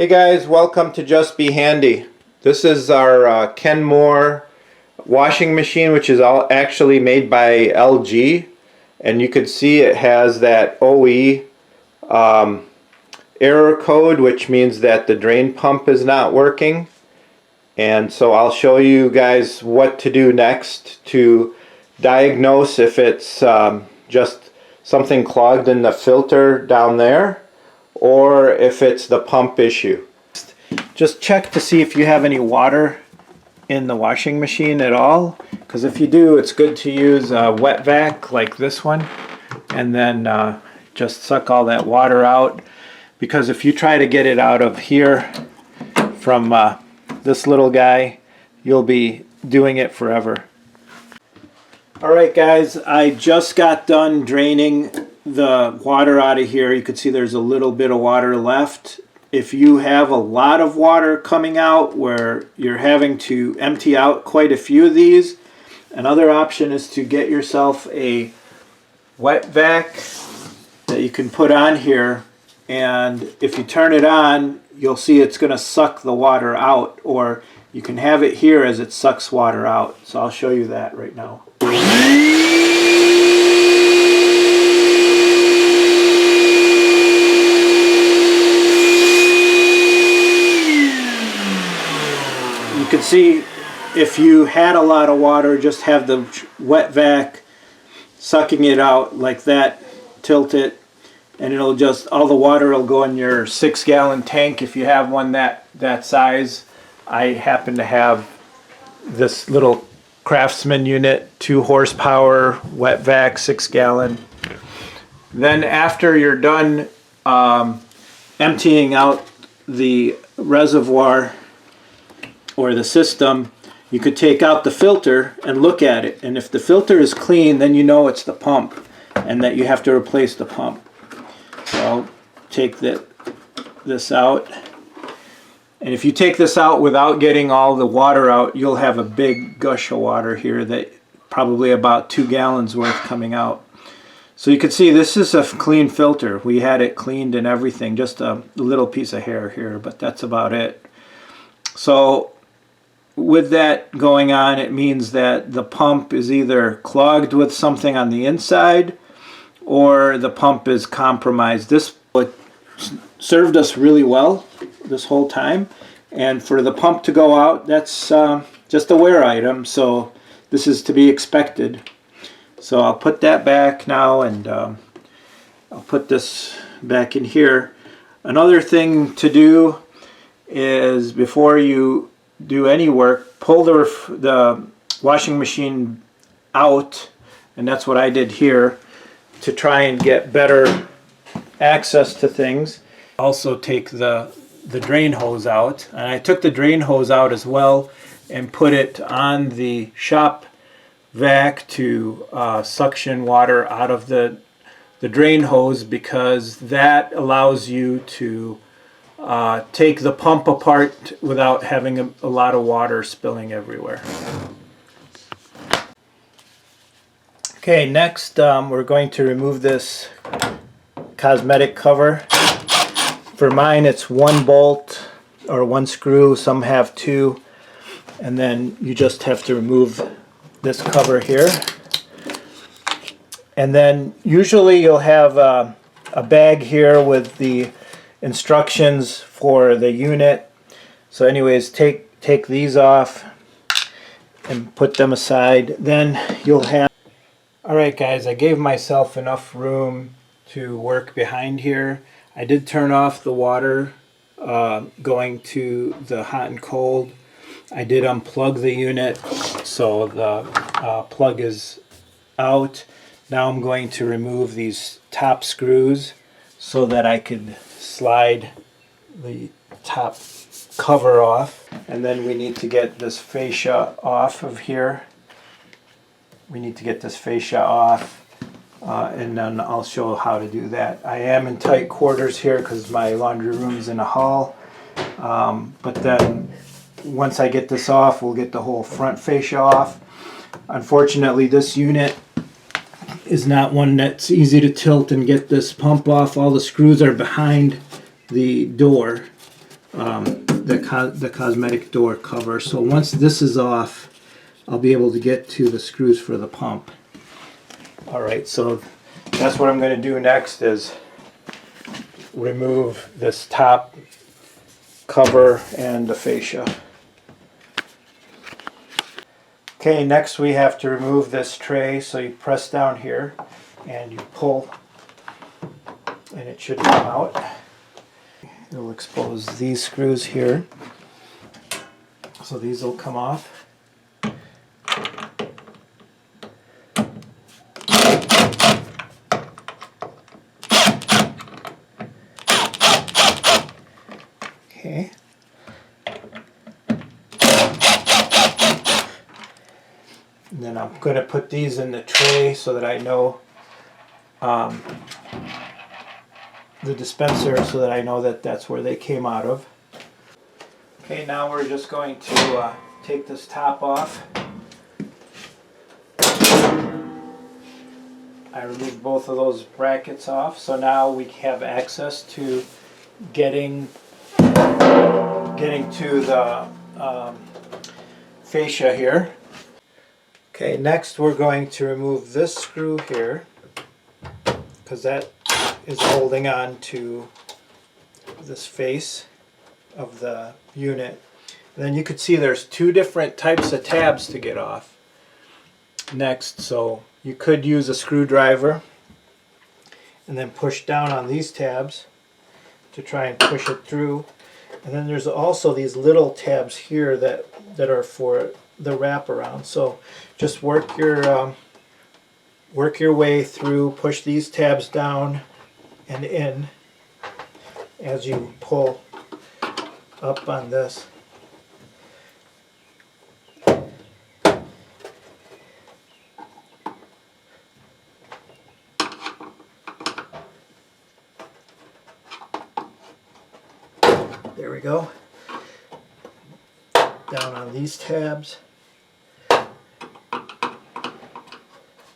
Hey guys, welcome to Just Be Handy. This is our Kenmore washing machine, which is all actually made by LG, and you can see it has that OE error code, which means that the drain pump is not working. And so I'll show you guys what to do next to diagnose if it's just something clogged in the filter down there, or if it's the pump issue. Just check to see if you have any water in the washing machine at all, because if you do, it's good to use a wet vac like this one, and then just suck all that water out, because if you try to get it out of here from this little guy, you'll be doing it forever. Alright guys, I just got done draining the water out of here. You can see there's a little bit of water left. If you have a lot of water coming out where you're having to empty out quite a few of these, another option is to get yourself a wet vac that you can put on here, and if you turn it on, you'll see it's going to suck the water out, or you can have it here as it sucks water out. So I'll show you that right now. You can see if you had a lot of water, just have the wet vac sucking it out like that, tilt it, and it'll just, all the water will go in your 6-gallon tank if you have one that size. I happen to have this little Craftsman unit, 2 horsepower, wet vac, 6-gallon. Then after you're done emptying out the reservoir or the system, you could take out the filter and look at it, and if the filter is clean, then you know it's the pump and that you have to replace the pump. So I'll take this out, and if you take this out without getting all the water out, you'll have a big gush of water here, that probably about 2 gallons worth coming out. So you can see this is a clean filter. We had it cleaned and everything, just a little piece of hair here, but that's about it. So with that going on, it means that the pump is either clogged with something on the inside, or the pump is compromised. This served us really well this whole time, and for the pump to go out, that's just a wear item, so this is to be expected. So I'll put that back now, and I'll put this back in here. Another thing to do is, before you do any work, pull the washing machine out, and that's what I did here to try and get better access to things. Also take the drain hose out, and I took the drain hose out as well and put it on the shop vac to suction water out of the drain hose, because that allows you to take the pump apart without having a lot of water spilling everywhere. Okay, next we're going to remove this cosmetic cover. For mine, it's 1 bolt or 1 screw. Some have 2, and then you just have to remove this cover here. And then usually you'll have a bag here with the instructions for the unit. So anyways, take these off and put them aside. Then you'll have... Alright guys, I gave myself enough room to work behind here. I did turn off the water going to the hot and cold. I did unplug the unit, so the plug is out. Now I'm going to remove these top screws so that I could slide the top cover off. And then we need to get this fascia off of here. We need to get this fascia off, and then I'll show how to do that. I am in tight quarters here because my laundry room is in a hall, but then once I get this off, we'll get the whole front fascia off. Unfortunately, this unit is not one that's easy to tilt and get this pump off. All the screws are behind the door, the cosmetic door cover. So once this is off, I'll be able to get to the screws for the pump. Alright, so that's what I'm going to do next, is remove this top cover and the fascia. Okay, next we have to remove this tray. So you press down here and you pull and it should come out. It'll expose these screws here. So these will come off. Okay. And then I'm going to put these in the tray so that I know the dispenser, so that I know that that's where they came out of. Okay, now we're just going to take this top off. I removed both of those brackets off, so now we have access to getting to the fascia here. Okay, next we're going to remove this screw here, because that is holding on to this face of the unit. And then you could see there's two different types of tabs to get off next. So you could use a screwdriver and then push down on these tabs to try and push it through. And then there's also these little tabs here that are for the wraparound. So just work your way through, push these tabs down and in as you pull up on this. There we go. Down on these tabs.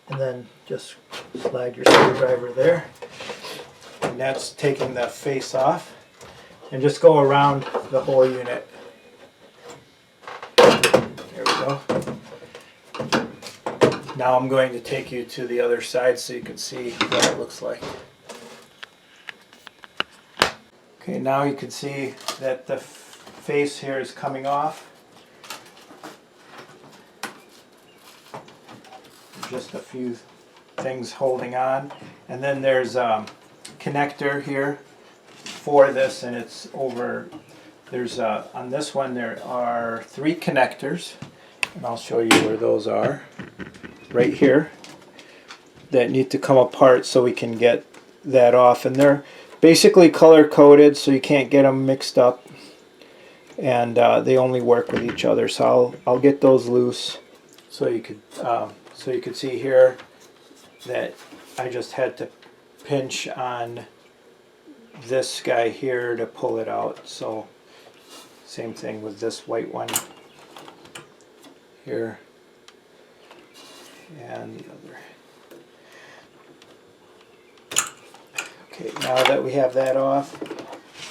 And then just slide your screwdriver there. And that's taking the face off. And just go around the whole unit. There we go. Now I'm going to take you to the other side so you can see what it looks like. Okay, now you can see that the face here is coming off. Just a few things holding on. And then there's a connector here for this, and it's over. There's on this one there are 3 connectors, and I'll show you where those are. Right here, that need to come apart so we can get that off, and they're basically color coded so you can't get them mixed up, and they only work with each other. So I'll get those loose so you could see here that I just had to pinch on this guy here to pull it out. So same thing with this white one here and the other. Okay, now that we have that off,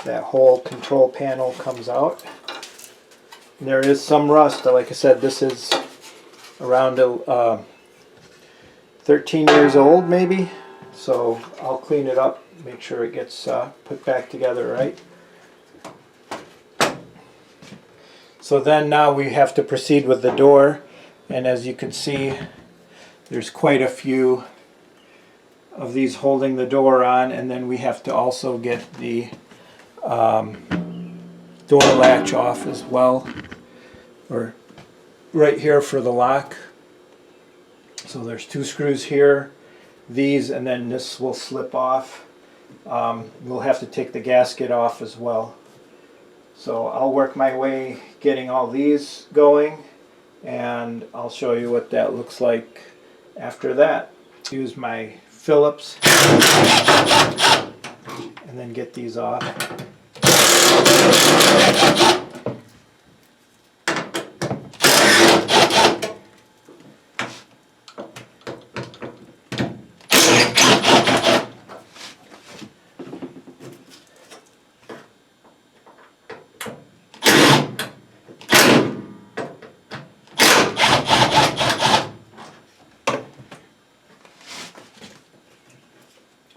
that whole control panel comes out. And there is some rust. Like I said, this is around 13 years old maybe. So I'll clean it up, make sure it gets put back together right. So then now we have to proceed with the door, and as you can see there's quite a few of these holding the door on, and then we have to also get the door latch off as well, or right here for the lock. So there's 2 screws here, these, and then this will slip off. We'll have to take the gasket off as well. So I'll work my way getting all these going, and I'll show you what that looks like after that. Use my Phillips and then get these off.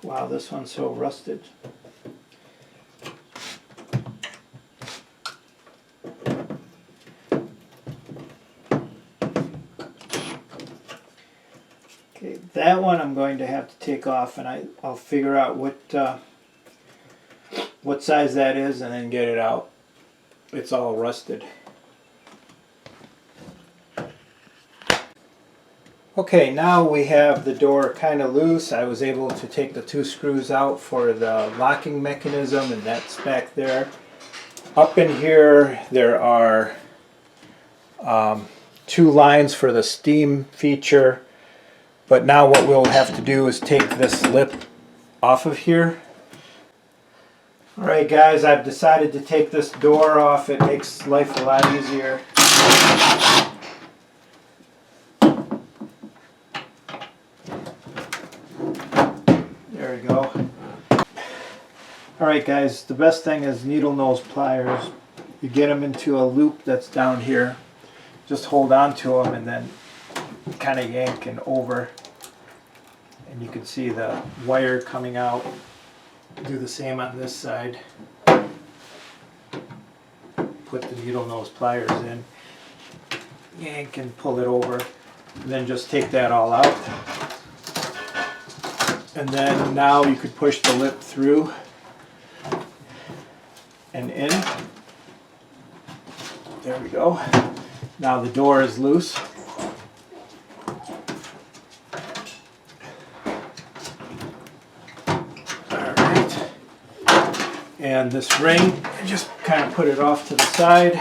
Wow, this one's so rusted. Okay, that one I'm going to have to take off, and I'll figure out what size that is and then get it out. It's all rusted. Okay, now we have the door kind of loose. I was able to take the 2 screws out for the locking mechanism, and that's back there. Up in here there are 2 lines for the steam feature, but now what we'll have to do is take this lip off of here. Alright guys, I've decided to take this door off. It makes life a lot easier. There we go. Alright guys, the best thing is needle nose pliers. You get them into a loop that's down here. Just hold on to them and then kind of yank and over. And you can see the wire coming out. Do the same on this side. Put the needle nose pliers in. Yank and pull it over. And then just take that all out. And then now you could push the lip through and in. There we go. Now the door is loose. Alright. And this ring, just kind of put it off to the side.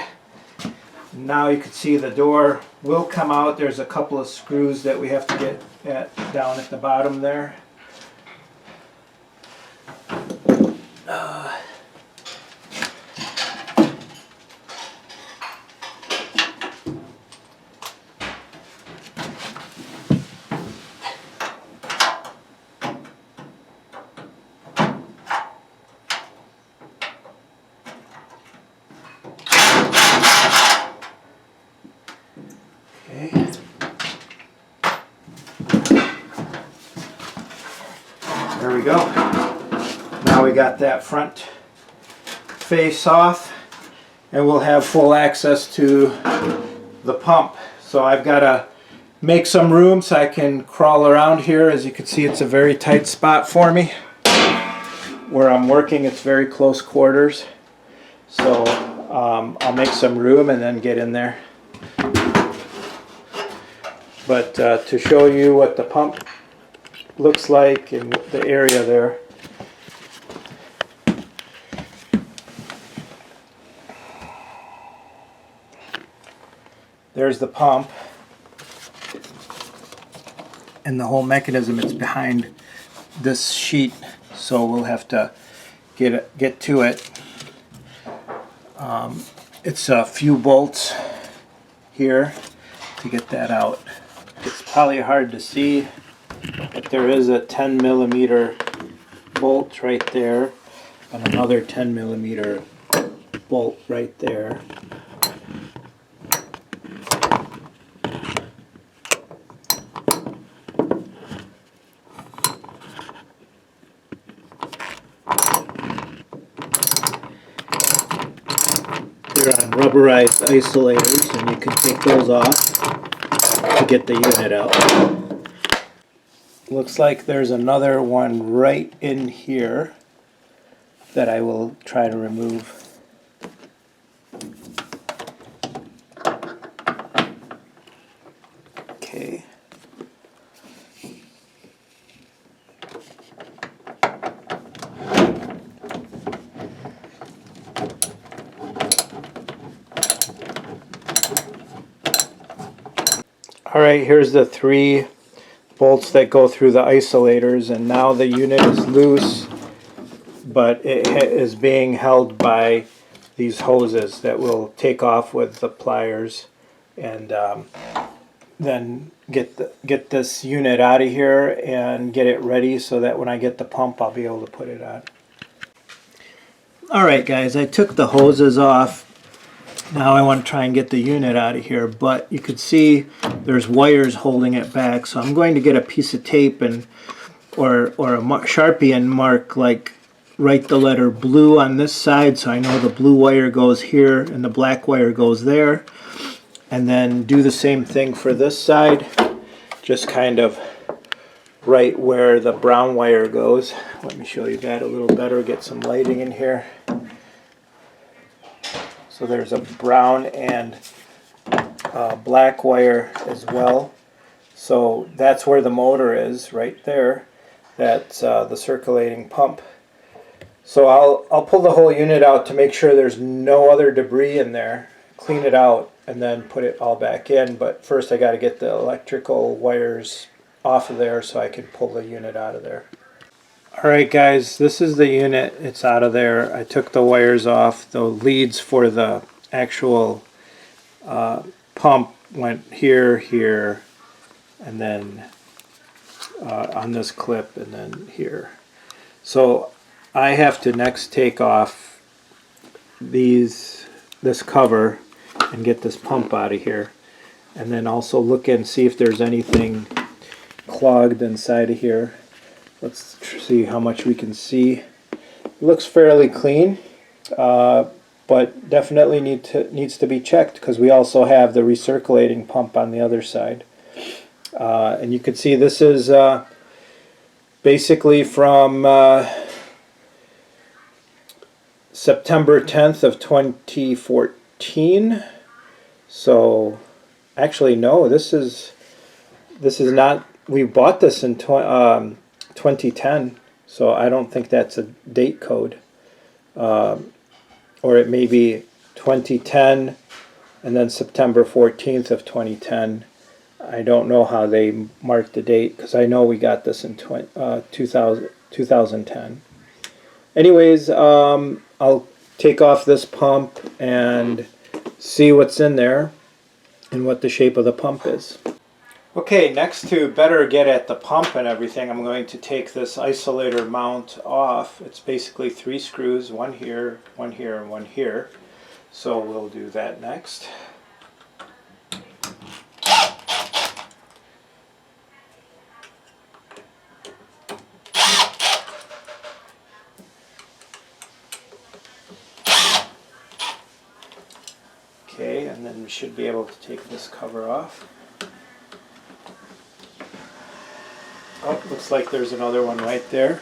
Now you can see the door will come out. There's a couple of screws that we have to get down at the bottom there. There we go. Now we got that front face off, and we'll have full access to the pump. So I've got to make some room so I can crawl around here. As you can see, it's a very tight spot for me. Where I'm working, it's very close quarters. So I'll make some room and then get in there. But to show you what the pump looks like in the area there. There's the pump. And the whole mechanism, it's behind this sheet, so we'll have to get to it. It's a few bolts here to get that out. It's probably hard to see, but there is a 10 millimeter bolt right there and another 10 millimeter bolt right there. They're on rubberized isolators, and you can take those off to get the unit out. Looks like there's another one right in here that I will try to remove. Okay. Alright, here's the 3 bolts that go through the isolators, and now the unit is loose, but it is being held by these hoses that will take off with the pliers, and then get this unit out of here and get it ready so that when I get the pump I'll be able to put it on. Alright guys, I took the hoses off. Now I want to try and get the unit out of here, but you can see there's wires holding it back, so I'm going to get a piece of tape and or a Sharpie and mark, like write the letter blue on this side so I know the blue wire goes here and the black wire goes there. And then do the same thing for this side. Just kind of right where the brown wire goes. Let me show you that a little better, get some lighting in here. So there's a brown and black wire as well. So that's where the motor is, right there. That's the circulating pump. So I'll pull the whole unit out to make sure there's no other debris in there, clean it out, and then put it all back in. But first I got to get the electrical wires off of there so I can pull the unit out of there. Alright guys, this is the unit. It's out of there. I took the wires off. The leads for the actual pump went here, here, and then on this clip, and then here. So I have to next take off this cover and get this pump out of here, and then also look and see if there's anything clogged inside of here. Let's see how much we can see. It looks fairly clean, but definitely needs to be checked because we also have the recirculating pump on the other side. And you can see this is basically from September 10th of 2014. So actually no, this is not, we bought this in 2010, so I don't think that's a date code. Or it may be 2010 and then September 14th of 2010. I don't know how they marked the date because I know we got this in 2010. Anyways, I'll take off this pump and see what's in there and what the shape of the pump is. Okay, next, to better get at the pump and everything, I'm going to take this isolator mount off. It's basically 3 screws, one here, and one here. So we'll do that next. Okay, and then we should be able to take this cover off. Oh, looks like there's another one right there.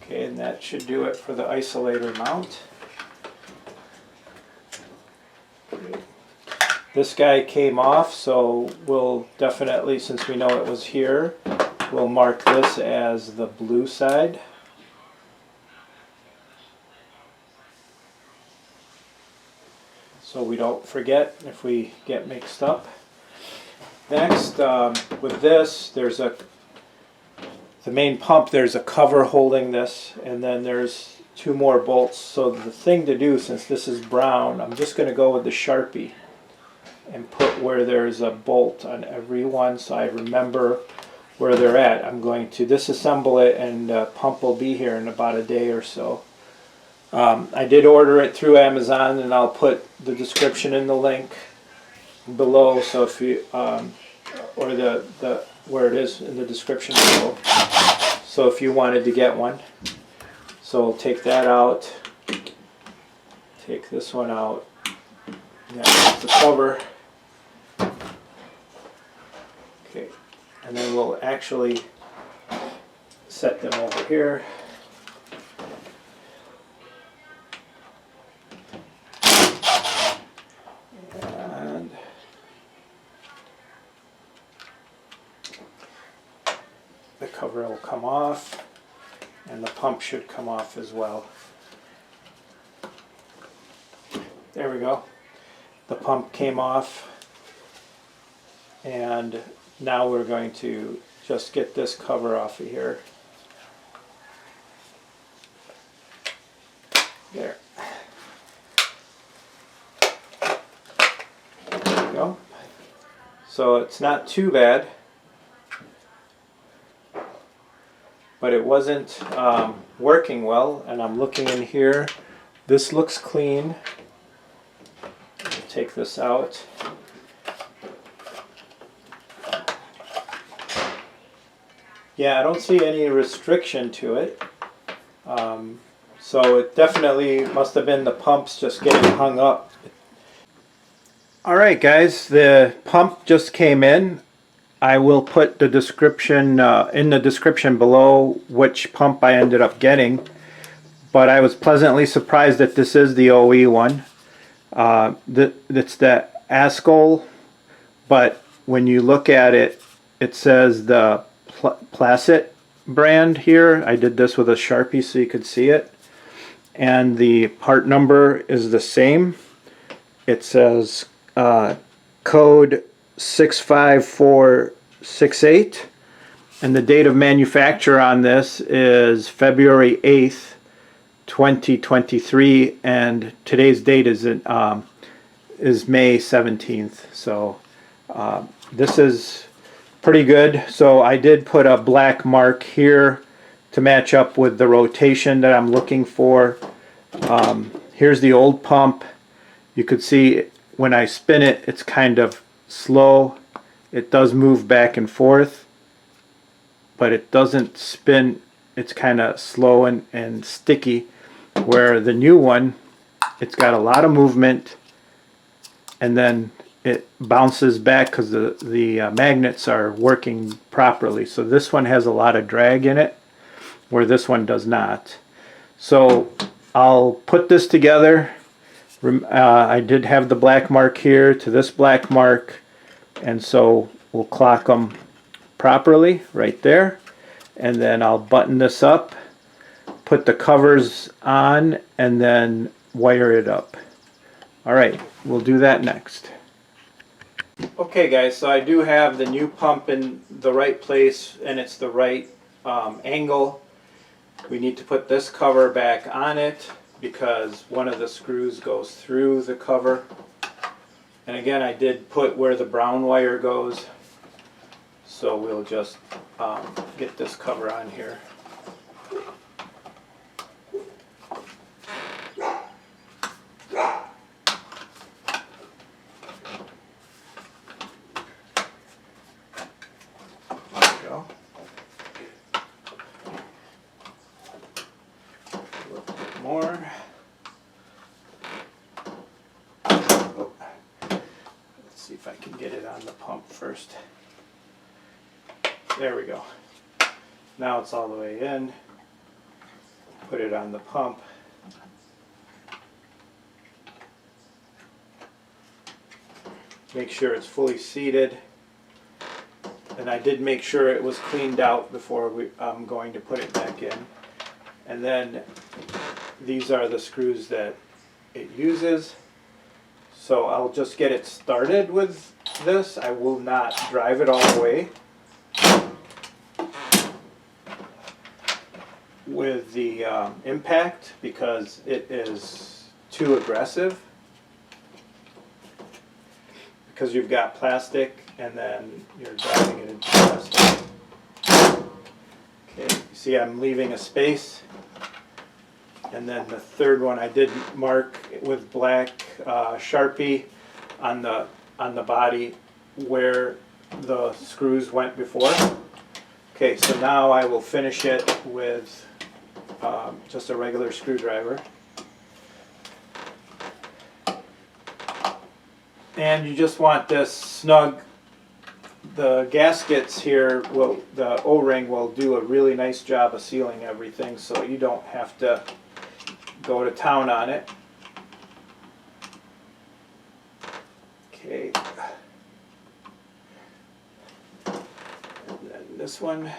Okay, and that should do it for the isolator mount. Okay. This guy came off, so we'll definitely, since we know it was here, we'll mark this as the blue side. So we don't forget if we get mixed up. Next, with this, there's the main pump, there's a cover holding this, and then there's 2 more bolts. So the thing to do, since this is brown, I'm just going to go with the Sharpie and put where there's a bolt on every one so I remember where they're at. I'm going to disassemble it, and the pump will be here in about a day or so. I did order it through Amazon, and I'll put the description in the link below, so if you or the where it is in the description below, so if you wanted to get one. So we'll take that out, take this one out, that's the cover. Okay, and then we'll actually set them over here. The cover will come off, and the pump should come off as well. There we go. The pump came off, and now we're going to just get this cover off of here. There. There we go. So it's not too bad, but it wasn't working well, and I'm looking in here. This looks clean. Take this out. Yeah, I don't see any restriction to it. So it definitely must have been the pumps just getting hung up. Alright guys, the pump just came in. I will put the description in the description below which pump I ended up getting. But I was pleasantly surprised that this is the OE one. It's the Ascol, but when you look at it, it says the Placet brand here. I did this with a Sharpie so you could see it. And the part number is the same. It says code 65468, and the date of manufacture on this is February 8th, 2023, and today's date is May 17th. So this is pretty good. So I did put a black mark here to match up with the rotation that I'm looking for. Here's the old pump. You could see when I spin it, it's kind of slow. It does move back and forth, but it doesn't spin. It's kind of slow and sticky, where the new one, it's got a lot of movement, and then it bounces back because the magnets are working properly. So this one has a lot of drag in it, where this one does not. So I'll put this together. I did have the black mark here to this black mark, and so we'll clock them properly right there, and then I'll button this up, put the covers on, and then wire it up. Alright, we'll do that next. Okay guys, so I do have the new pump in the right place, and it's the right angle. We need to put this cover back on it because one of the screws goes through the cover. And again, I did put where the brown wire goes, so we'll just get this cover on here. More. Oh. Let's see if I can get it on the pump first. There we go. Now it's all the way in. Put it on the pump. Make sure it's fully seated. And I did make sure it was cleaned out before I'm going to put it back in. And then these are the screws that it uses. So I'll just get it started with this. I will not drive it all the way with the impact because it is too aggressive. Because you've got plastic and then you're driving it into plastic. Okay, you see I'm leaving a space. And then the third one I did mark with black Sharpie on the body where the screws went before. Okay, so now I will finish it with just a regular screwdriver. And you just want this snug. The gaskets here, the O-ring will do a really nice job of sealing everything, so you don't have to go to town on it. Okay. And then this one.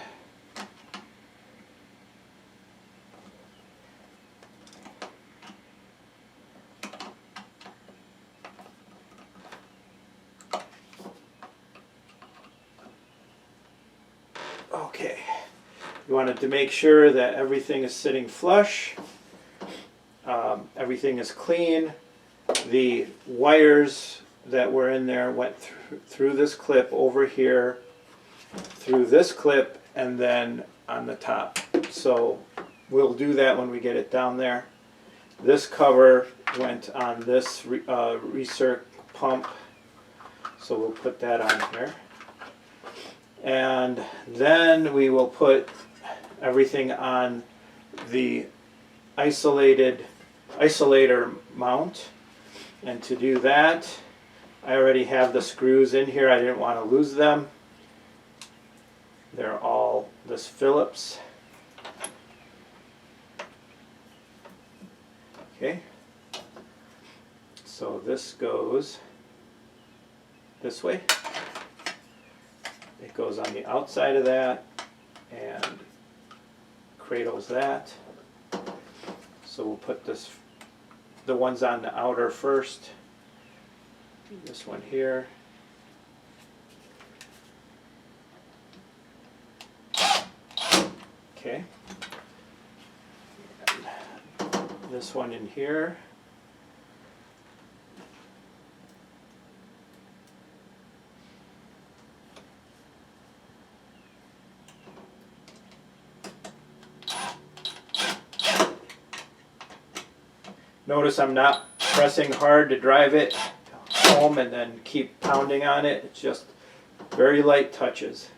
Okay. You wanted to make sure that everything is sitting flush. Everything is clean. The wires that were in there went through this clip over here, through this clip, and then on the top. So we'll do that when we get it down there. This cover went on this recirc pump, so we'll put that on here. And then we will put everything on the isolator mount. And to do that, I already have the screws in here. I didn't want to lose them. They're all this Phillips. Okay. So this goes this way. It goes on the outside of that and cradles that. So we'll put the ones on the outer first. This one here. Okay. And this one in here. Notice I'm not pressing hard to drive it home and then keep pounding on it. It's just very light touches.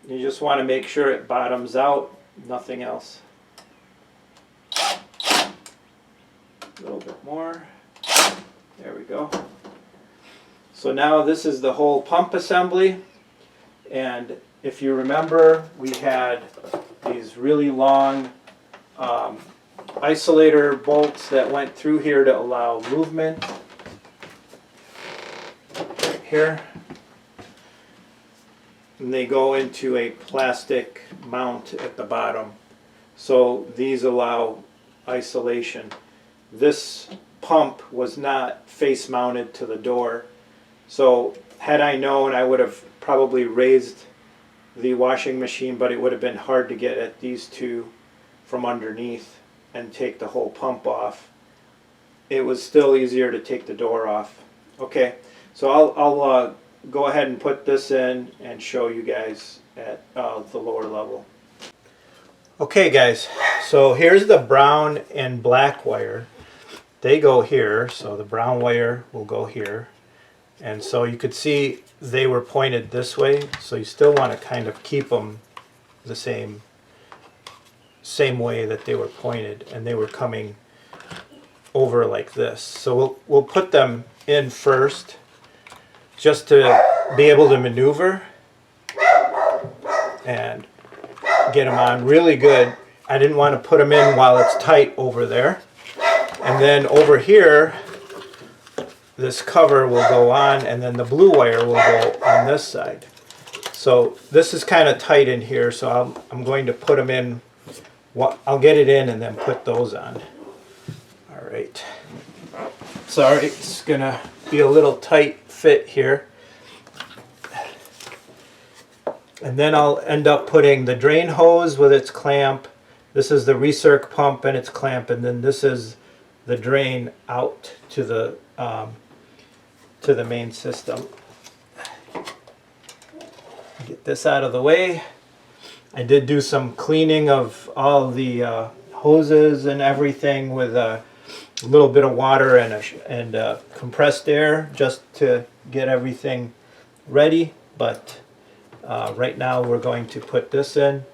You just want to make sure it bottoms out, nothing else. A little bit more. There we go. So now this is the whole pump assembly, and if you remember, we had these really long isolator bolts that went through here to allow movement. Right here. And they go into a plastic mount at the bottom. So these allow isolation. This pump was not face mounted to the door. So had I known, I would have probably raised the washing machine, but it would have been hard to get at these two from underneath and take the whole pump off. It was still easier to take the door off. Okay, so I'll go ahead and put this in and show you guys at the lower level. Okay guys, so here's the brown and black wire. They go here, so the brown wire will go here. And so you could see they were pointed this way, so you still want to kind of keep them the same way that they were pointed, and they were coming over like this. So we'll put them in first just to be able to maneuver and get them on really good. I didn't want to put them in while it's tight over there. And then over here, this cover will go on, and then the blue wire will go on this side. So this is kind of tight in here, so I'm going to put them in. I'll get it in and then put those on. All right. Sorry, it's going to be a little tight fit here. And then I'll end up putting the drain hose with its clamp. This is the recirc pump and its clamp, and then this is the drain out to the main system. Get this out of the way. I did do some cleaning of all the hoses and everything with a little bit of water and compressed air just to get everything ready. But right now we're going to put this in.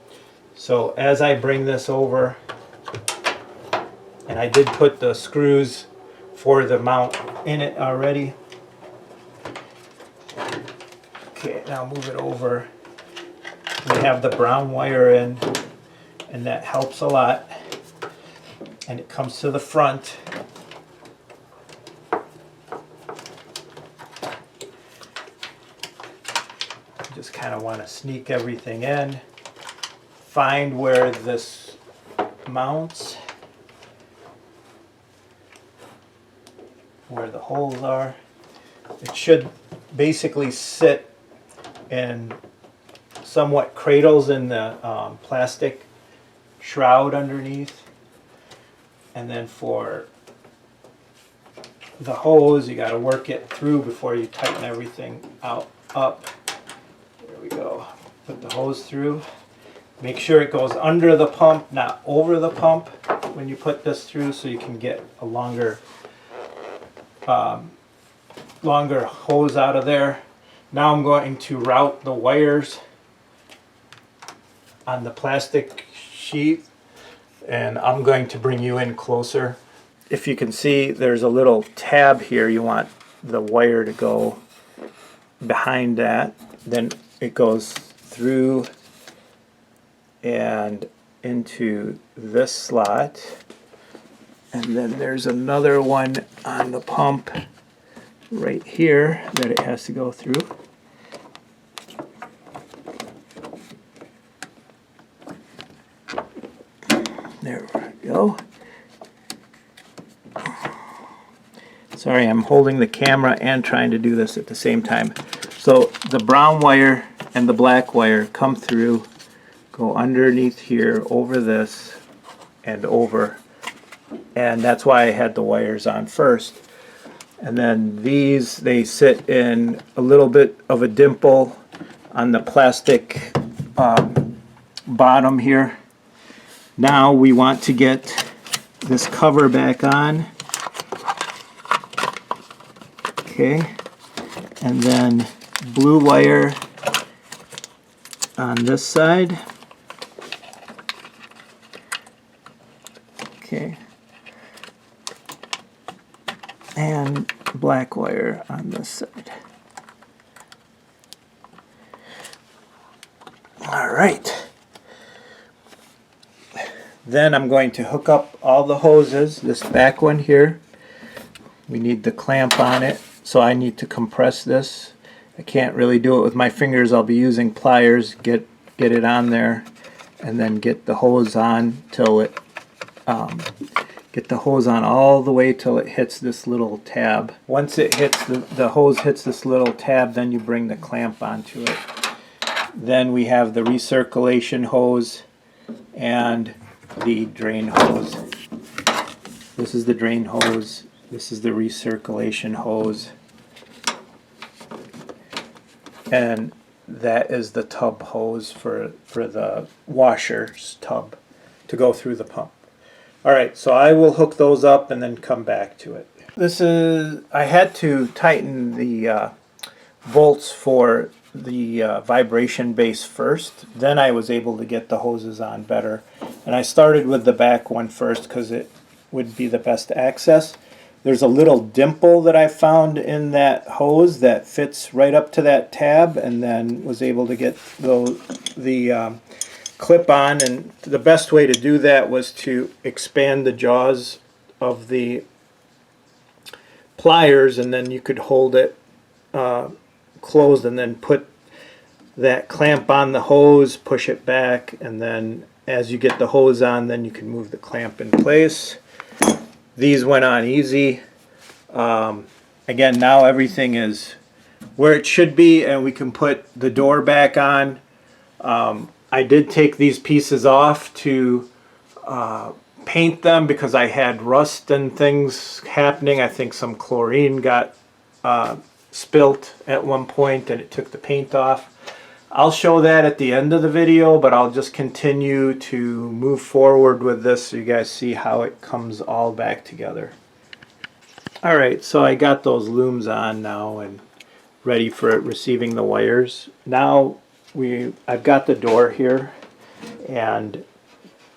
So as I bring this over, and I did put the screws for the mount in it already. Okay, now move it over. We have the brown wire in, and that helps a lot. And it comes to the front. Just kind of want to sneak everything in. Find where this mounts, where the holes are. It should basically sit and somewhat cradles in the plastic shroud underneath. And then for the hose, you got to work it through before you tighten everything up. There we go. Put the hose through. Make sure it goes under the pump, not over the pump when you put this through, so you can get a longer hose out of there. Now I'm going to route the wires on the plastic sheet, and I'm going to bring you in closer. If you can see, there's a little tab here. You want the wire to go behind that. Then it goes through and into this slot. And then there's another one on the pump right here that it has to go through. There we go. Sorry, I'm holding the camera and trying to do this at the same time. So the brown wire and the black wire come through, go underneath here, over this, and over. And that's why I had the wires on first. And then these, they sit in a little bit of a dimple on the plastic bottom here. Now we want to get this cover back on. Okay, and then blue wire on this side. Okay, and black wire on this side. All right. Then I'm going to hook up all the hoses. This back one here, we need the clamp on it, so I need to compress this. I can't really do it with my fingers. I'll be using pliers, get it on there, and then get the hose on till it get the hose on all the way till it hits this little tab. Once it hits the hose hits this little tab, then you bring the clamp onto it. Then we have the recirculation hose and the drain hose. This is the drain hose. This is the recirculation hose. And that is the tub hose for the washer's tub to go through the pump. Alright, so I will hook those up and then come back to it. I had to tighten the bolts for the vibration base first. Then I was able to get the hoses on better. And I started with the back one first because it would be the best access. There's a little dimple that I found in that hose that fits right up to that tab, and then was able to get the clip on. And the best way to do that was to expand the jaws of the pliers, and then you could hold it closed and then put that clamp on the hose, push it back, and then as you get the hose on, then you can move the clamp in place. These went on easy. Again, now everything is where it should be, and we can put the door back on. I did take these pieces off to paint them because I had rust and things happening. I think some chlorine got spilt at one point and it took the paint off. I'll show that at the end of the video, but I'll just continue to move forward with this so you guys see how it comes all back together. Alright, so I got those looms on now and ready for receiving the wires. Now I've got the door here, and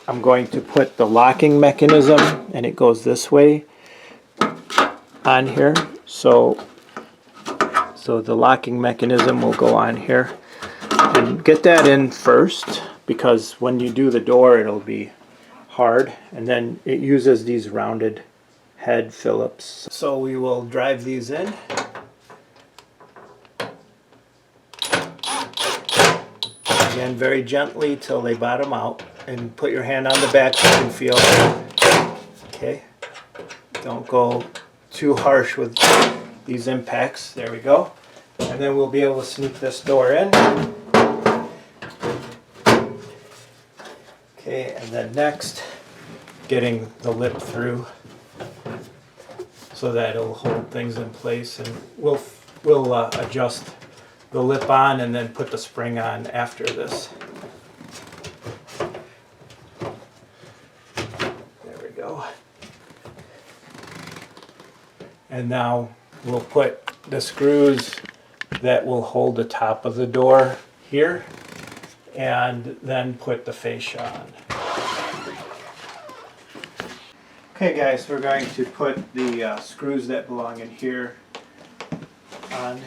I'm going to put the locking mechanism, and it goes this way on here. So the locking mechanism will go on here. And get that in first, because when you do the door it'll be hard, and then it uses these rounded head Phillips. So we will drive these in. Again, very gently till they bottom out, and put your hand on the back so you can feel it. Okay, don't go too harsh with these impacts. There we go. And then we'll be able to sneak this door in. Okay, and then next, getting the lip through so that it'll hold things in place, and we'll adjust the lip on and then put the spring on after this. go. And now we'll put the screws that will hold the top of the door here, and then put the fascia on. Okay guys, we're going to put the screws that belong in here on.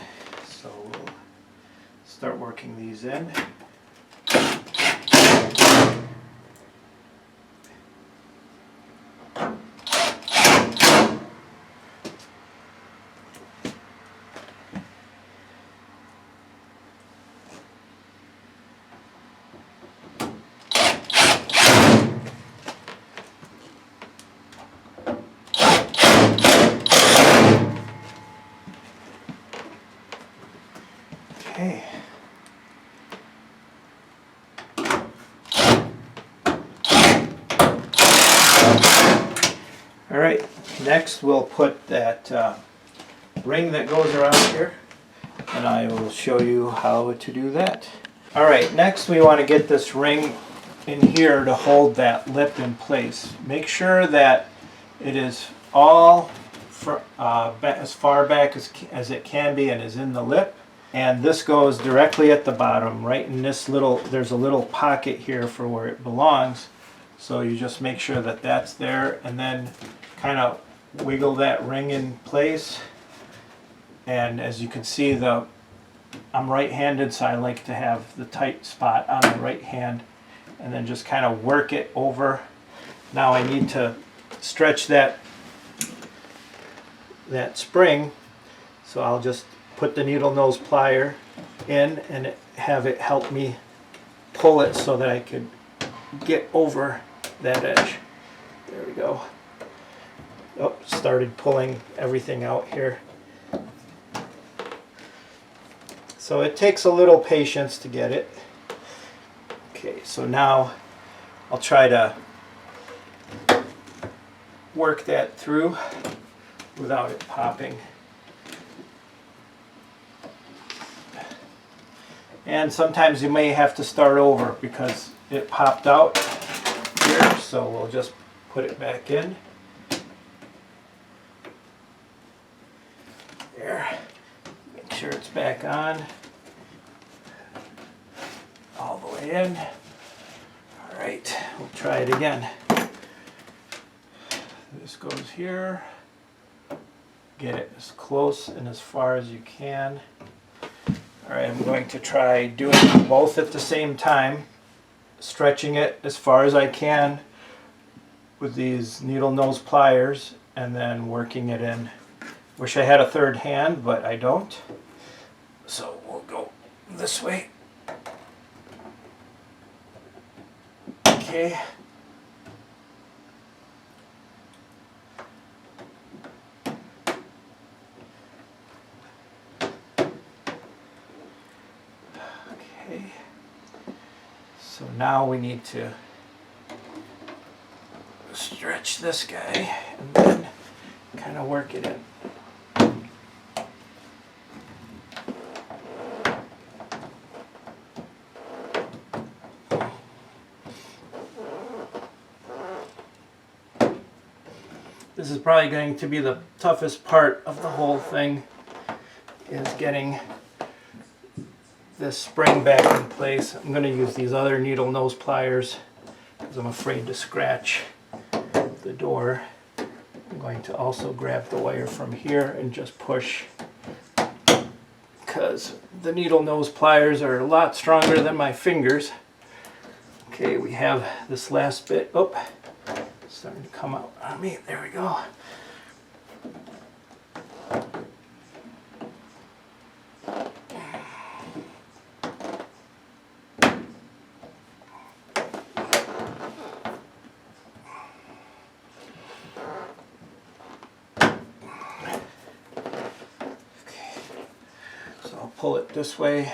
So we'll start working these in. Okay. All right, next we'll put that ring that goes around here, and I will show you how to do that. All right, next we want to get this ring in here to hold that lip in place. Make sure that it is all as far back as it can be and is in the lip. And this goes directly at the bottom, right in this little, there's a little pocket here for where it belongs. So you just make sure that that's there, and then kind of wiggle that ring in place. And as you can see, I'm right-handed, so I like to have the tight spot on the right hand, and then just kind of work it over. Now I need to stretch that spring, so I'll just put the needle nose plier in and have it help me pull it so that I could get over that edge. There we go. Oh, started pulling everything out here. So it takes a little patience to get it. Okay, so now I'll try to work that through without it popping. And sometimes you may have to start over because it popped out here, so we'll just put it back in. There. Make sure it's back on. All the way in. All right, we'll try it again. This goes here. Get it as close and as far as you can. All right, I'm going to try doing both at the same time, stretching it as far as I can with these needle nose pliers, and then working it in. Wish I had a third hand, but I don't. So we'll go this way. Okay. Okay. So now we need to stretch this guy and then kind of work it in. This is probably going to be the toughest part of the whole thing, is getting this spring back in place. I'm going to use these other needle nose pliers because I'm afraid to scratch the door. I'm going to also grab the wire from here and just push, because the needle nose pliers are a lot stronger than my fingers. Okay, we have this last bit. Oh, starting to come out on me. There we go. Pull it this way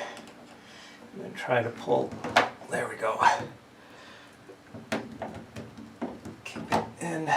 and then try to pull. There we go. Keep it in.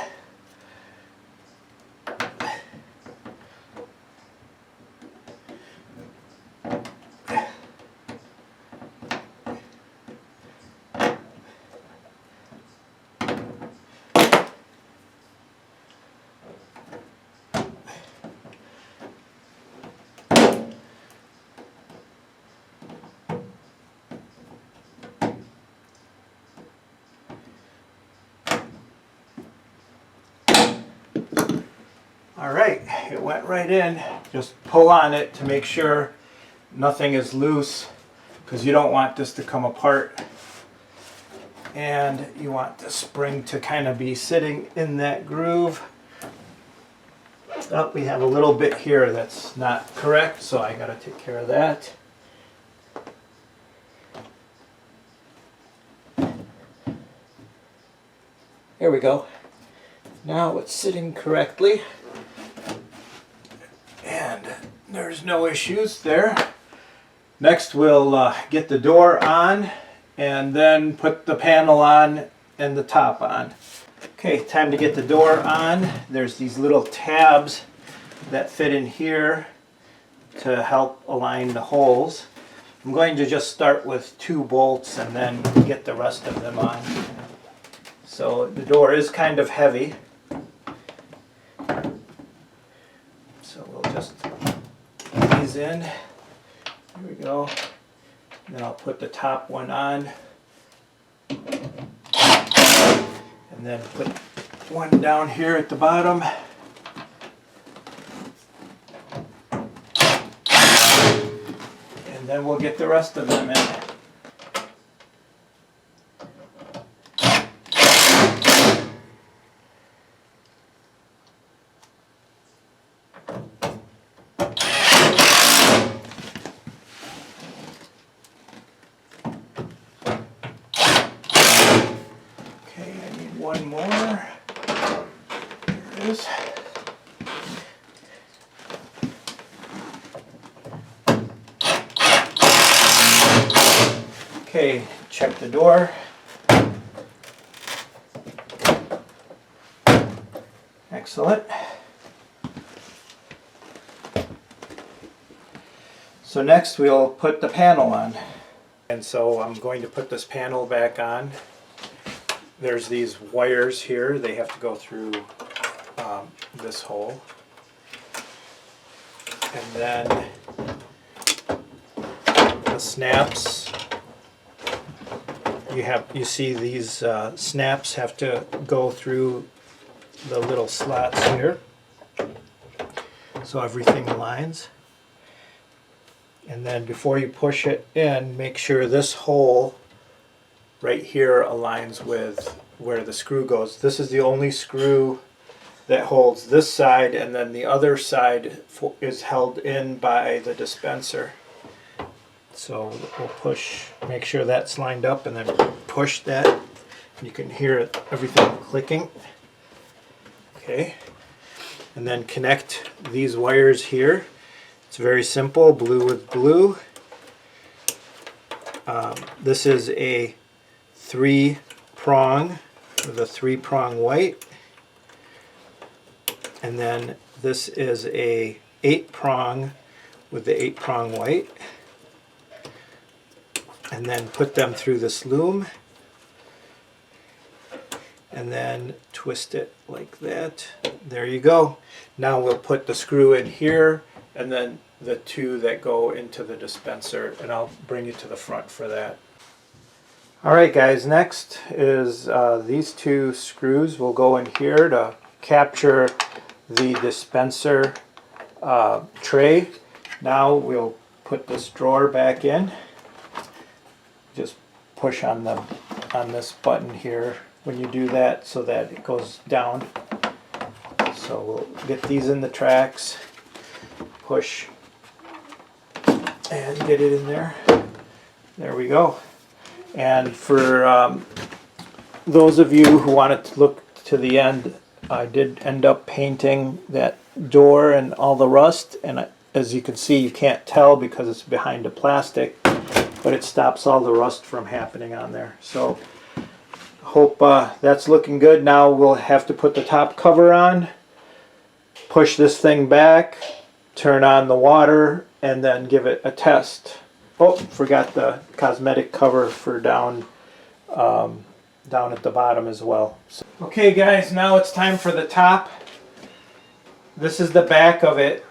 All right, it went right in. Just pull on it to make sure nothing is loose, because you don't want this to come apart. And you want the spring to kind of be sitting in that groove. Oh, we have a little bit here that's not correct, so I got to take care of that. There we go. Now it's sitting correctly. And there's no issues there. Next we'll get the door on and then put the panel on and the top on. Okay, time to get the door on. There's these little tabs that fit in here to help align the holes. I'm going to just start with 2 bolts and then get the rest of them on. So the door is kind of heavy. So we'll just ease in. Here we go. Then I'll put the top one on. And then put one down here at the bottom. And then we'll get the rest of them in. One more. There it is. Okay, check the door. Excellent. So next we'll put the panel on. And so I'm going to put this panel back on. There's these wires here. They have to go through this hole. And then the snaps. You see these snaps have to go through the little slots here. So everything aligns. And then before you push it in, make sure this hole right here aligns with where the screw goes. This is the only screw that holds this side, and then the other side is held in by the dispenser. So we'll push, make sure that's lined up, and then push that. You can hear it, everything clicking. Okay, and then connect these wires here. It's very simple, blue with blue. This is a 3-prong with a 3-prong white, and then this is a 8-prong with the 8-prong white, and then put them through this loom and then twist it like that. There you go. Now we'll put the screw in here and then the 2 that go into the dispenser, and I'll bring you to the front for that. Alright guys, next is these 2 screws will go in here to capture the dispenser tray. Now we'll put this drawer back in. Just push on this button here when you do that so that it goes down. So we'll get these in the tracks, push and get it in there. There we go. And for those of you who wanted to look to the end, I did end up painting that door and all the rust, and as you can see, you can't tell because it's behind the plastic, but it stops all the rust from happening on there. So hope that's looking good. Now we'll have to put the top cover on, push this thing back, turn on the water, and then give it a test. Oh, forgot the cosmetic cover for down at the bottom as well. So, okay guys, now it's time for the top. This is the back of it,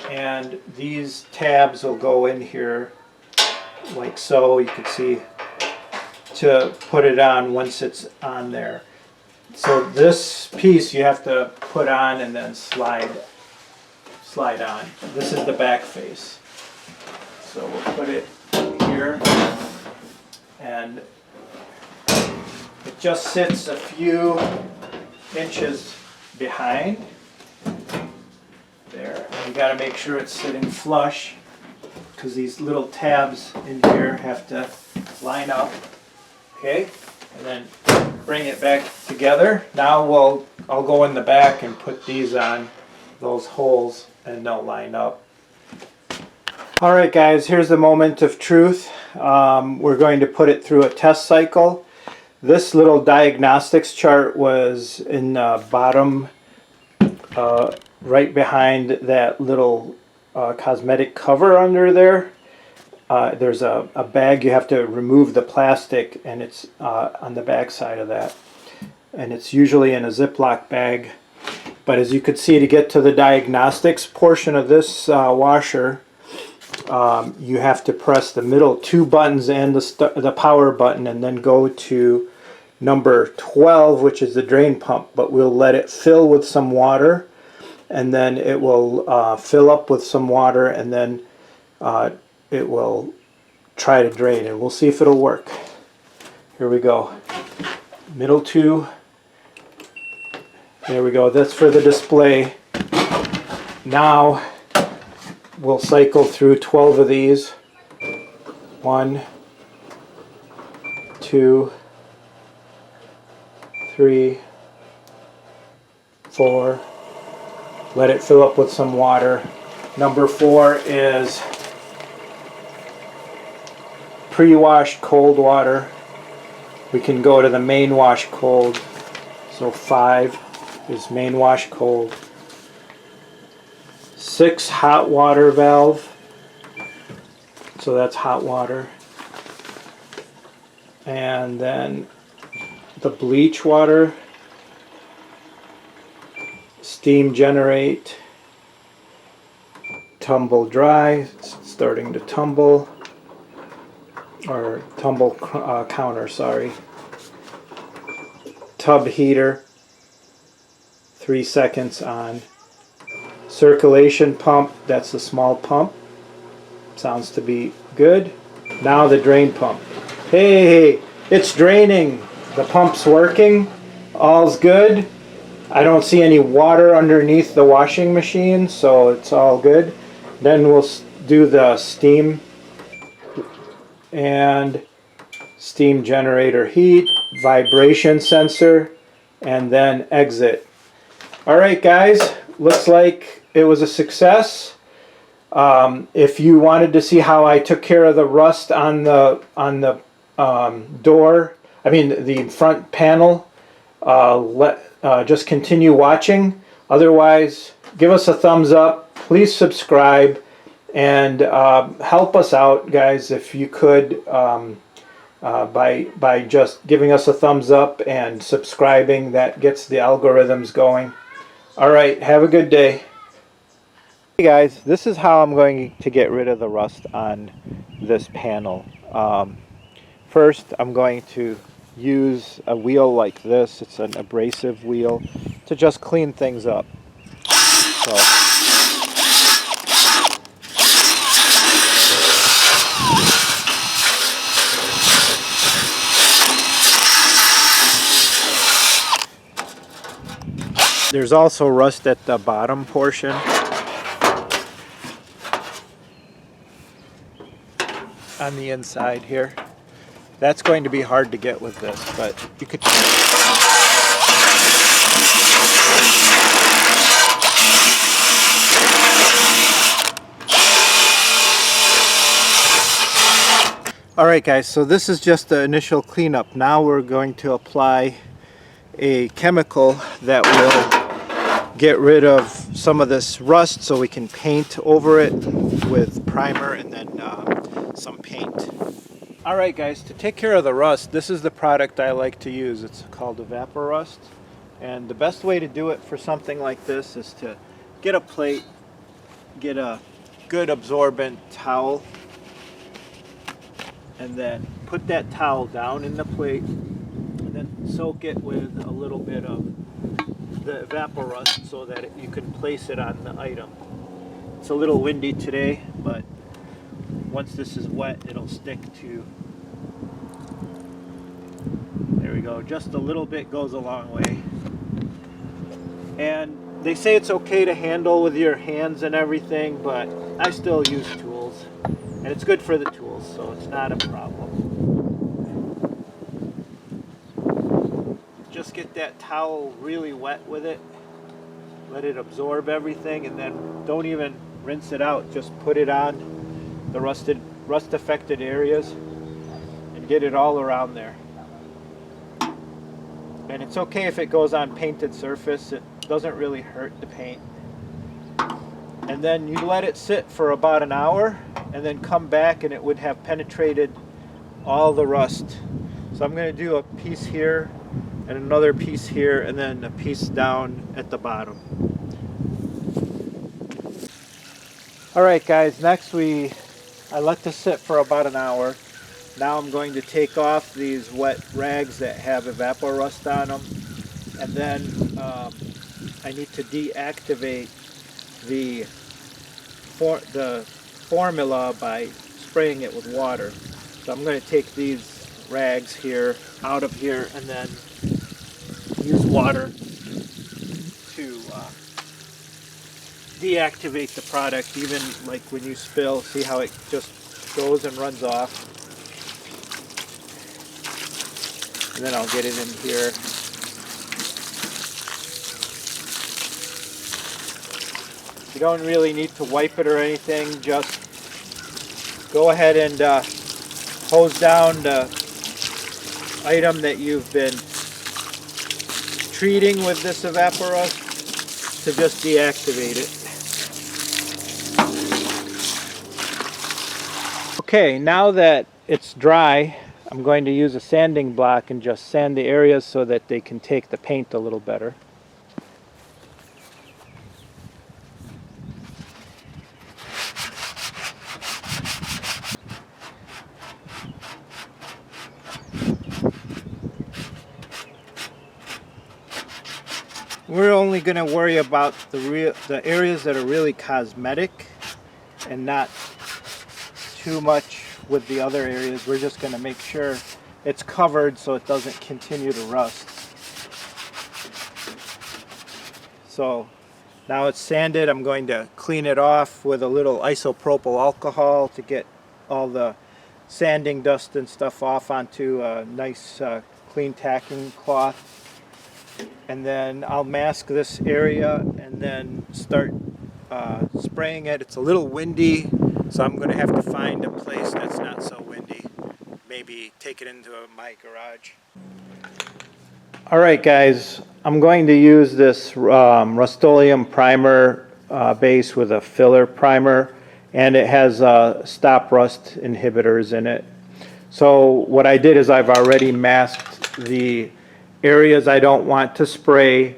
and these tabs will go in here like so. You can see to put it on once it's on there. So this piece you have to put on and then slide slide on. This is the back face. So we'll put it here, and it just sits a few inches behind. There. And you got to make sure it's sitting flush, because these little tabs in here have to line up. Okay, and then bring it back together. Now I'll go in the back and put these on those holes, and they'll line up. Alright guys, here's the moment of truth. We're going to put it through a test cycle. This little diagnostics chart was in the bottom, right behind that little cosmetic cover under there. There's a bag. You have to remove the plastic, and it's on the back side of that. And it's usually in a Ziploc bag. But as you could see, to get to the diagnostics portion of this washer, you have to press the middle two buttons and the power button, and then go to number 12, which is the drain pump. But we'll let it fill with some water, and then it will fill up with some water, and then it will try to drain, and we'll see if it'll work. Here we go. Middle two. There we go. That's for the display. Now we'll cycle through 12 of these. 1, 2, 3, 4. Let it fill up with some water. Number 4 is pre-washed cold water. We can go to the main wash cold. So 5 is main wash cold. 6, hot water valve. So that's hot water. And then the bleach water. Steam generate. Tumble dry. It's starting to tumble. Or tumble counter, sorry. Tub heater. 3 seconds on. Circulation pump, that's the small pump. Sounds to be good. Now the drain pump. Hey, it's draining. The pump's working. All's good. I don't see any water underneath the washing machine, so it's all good. Then we'll do the steam and steam generator heat, vibration sensor, and then exit. Alright guys, looks like it was a success. If you wanted to see how I took care of the rust on the door, I mean the front panel, just continue watching. Otherwise, give us a thumbs up, please subscribe, and help us out guys if you could, by just giving us a thumbs up and subscribing. That gets the algorithms going. Alright, have a good day. Hey guys, this is how I'm going to get rid of the rust on this panel. First, I'm going to use a wheel like this. It's an abrasive wheel to just clean things up. So, there's also rust at the bottom portion. On the inside here. That's going to be hard to get with this, but you could. Alright guys, so this is just the initial cleanup. Now we're going to apply a chemical that will get rid of some of this rust, so we can paint over it with primer and then some paint. Alright guys, to take care of the rust, this is the product I like to use. It's called Evapo-Rust, and the best way to do it for something like this is to get a plate, get a good absorbent towel, and then put that towel down in the plate, and then soak it with a little bit of the Evapo-Rust so that you can place it on the item. It's a little windy today, but once this is wet, it'll stick to. There we go. Just a little bit goes a long way. And they say it's okay to handle with your hands and everything, but I still use tools. And it's good for the tools, so it's not a problem. Just get that towel really wet with it. Let it absorb everything, and then don't even rinse it out. Just put it on the rust affected areas and get it all around there. And it's okay if it goes on painted surface. It doesn't really hurt the paint. And then you let it sit for about an hour and then come back and it would have penetrated all the rust. So I'm going to do a piece here and another piece here and then a piece down at the bottom. Alright guys, next I let this sit for about an hour. Now I'm going to take off these wet rags that have Evapo-Rust on them, and then I need to deactivate the formula by spraying it with water. So I'm going to take these rags here out of here and then use water to deactivate the product. Even like when you spill, see how it just goes and runs off. And then I'll get it in here. You don't really need to wipe it or anything. Just go ahead and hose down the item that you've been treating with this Evapo-Rust to just deactivate it. Okay, now that it's dry, I'm going to use a sanding block and just sand the areas so that they can take the paint a little better. We're only going to worry about the areas that are really cosmetic and not too much with the other areas. We're just going to make sure it's covered so it doesn't continue to rust. So now it's sanded. I'm going to clean it off with a little isopropyl alcohol to get all the sanding dust and stuff off onto a nice clean tacking cloth. And then I'll mask this area and then start spraying it. It's a little windy, so I'm going to have to find a place that's not so windy. Maybe take it into my garage. Alright guys, I'm going to use this Rust-Oleum primer base with a filler primer, and it has stop rust inhibitors in it. So what I did is I've already masked the areas I don't want to spray.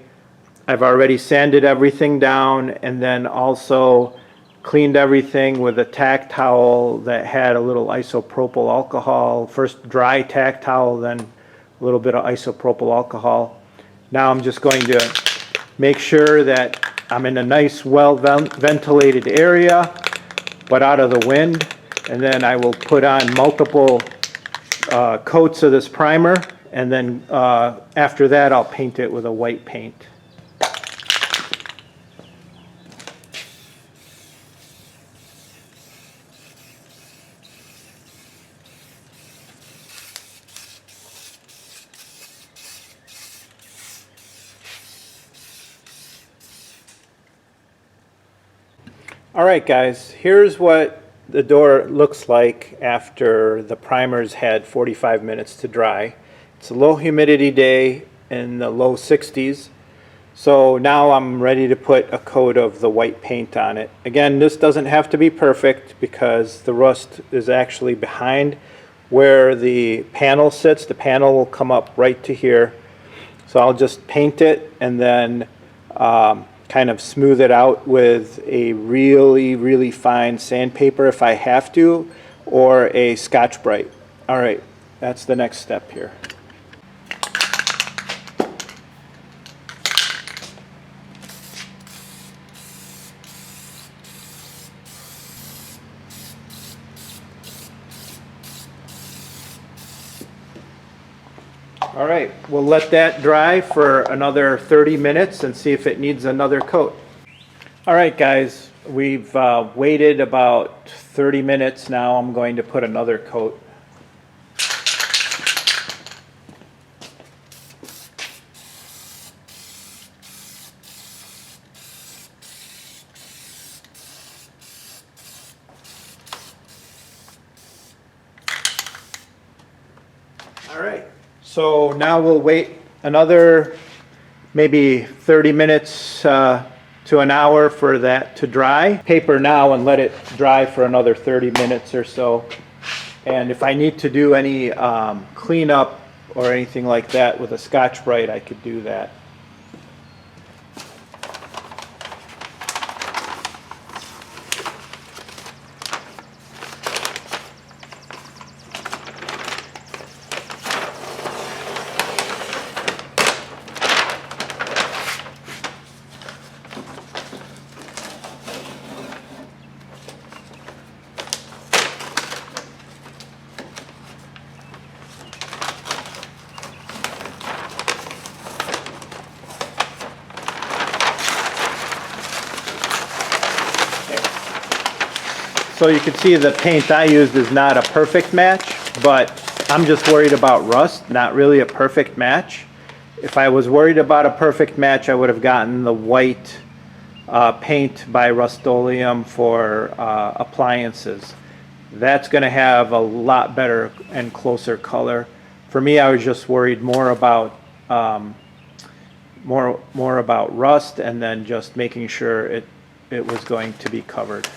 I've already sanded everything down and then also cleaned everything with a tack towel that had a little isopropyl alcohol. First dry tack towel, then a little bit of isopropyl alcohol. Now I'm just going to make sure that I'm in a nice well ventilated area but out of the wind, and then I will put on multiple coats of this primer, and then after that I'll paint it with a white paint. Alright guys, here's what the door looks like after the primer's had 45 minutes to dry. It's a low humidity day in the low 60s. So now I'm ready to put a coat of the white paint on it. Again, this doesn't have to be perfect because the rust is actually behind where the panel sits. The panel will come up right to here. So I'll just paint it and then kind of smooth it out with a really fine sandpaper if I have to, or a Scotch-Brite. Alright, that's the next step here. All right, we'll let that dry for another 30 minutes and see if it needs another coat. All right, guys, we've waited about 30 minutes now. I'm going to put another coat. All right, so now we'll wait another maybe 30 minutes to an hour for that to dry. Paper now and let it dry for another 30 minutes or so. And if I need to do any cleanup or anything like that with a Scotch-Brite, I could do that. So you can see the paint I used is not a perfect match, but I'm just worried about rust, not really a perfect match. If I was worried about a perfect match, I would have gotten the white paint by Rust-Oleum for appliances. That's going to have a lot better and closer color. For me, I was just worried more about rust, and then just making sure it was going to be covered.